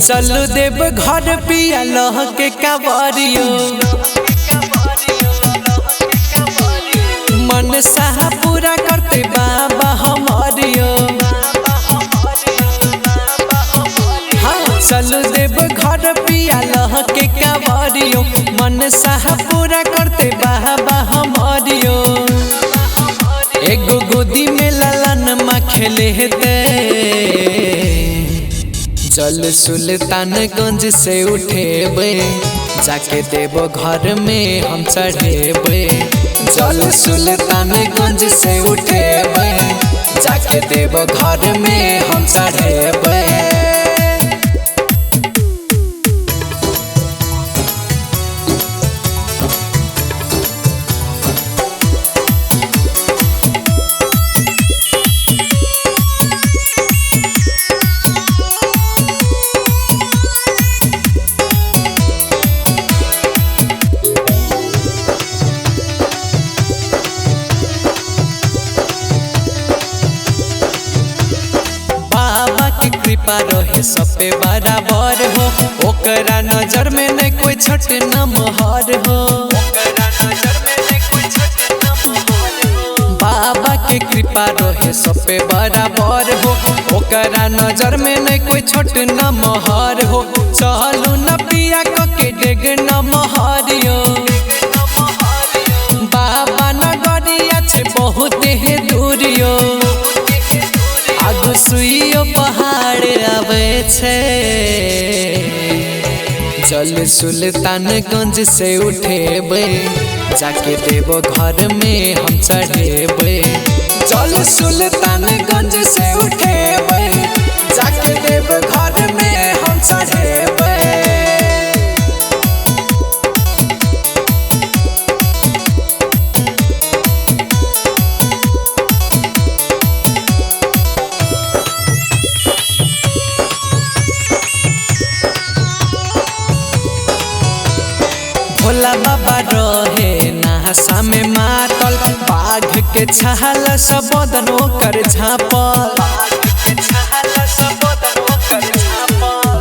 चलू देव घर पिया लह के कावरियो मन साहा पूरा करते बाबा हमारियो। हाँ चलू देव घर पिया लह के कावरियो मन साहा पूरा करते बाबा हमारियो। एगो गोदी में लालन माँ खेले हेते चल सुल्तानगंज से उठेबे जाके देवो घर में हम चढ़ेबे। चल सुल्तानगंज से उठेबे जाके देवो घर में हम चढ़ेबे। कृपा रहे सब पे बराबर हो ओकरा नजर में नहीं कोई छट न मोहर हो। बाबा के कृपा रहे सब पे बराबर हो ओकरा नजर में नहीं कोई छोट न मोहर हो। चलू न पिया के डेग न मोहरियो बाबा नगरिया छे बहुत ही दूरियो। आगो सुइयो पहाड़ आवे छे चल सुल्तानगंज से उठेबे जाके देवो घर में हम चढ़ेबे। चल सुल्तानगंज से उठेबे जाके देवो घर में हम चढ़ेबे। भोला बाबा रहे नहसा में मातल बाघ के छाल सब बदन ओकर झाँपल।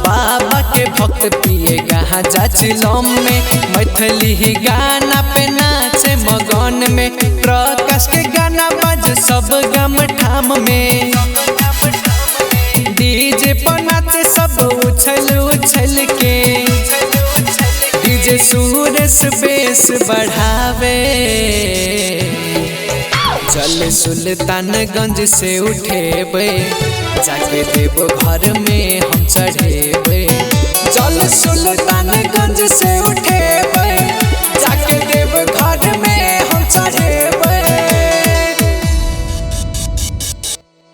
बाबा के भक्त पिए गांजा चिलम में मैथिली गाना पे नाचे मगन में। प्रकाश के गाना बज सब गम ठाम में डीजे पर नाचे सब उछल उछल के। डीजे सूरज बेस बढ़ावे चल सुल्तानगंज से उठेबे जाके देवो घर में हम चढ़ेबे। चल सुल्तानगंज से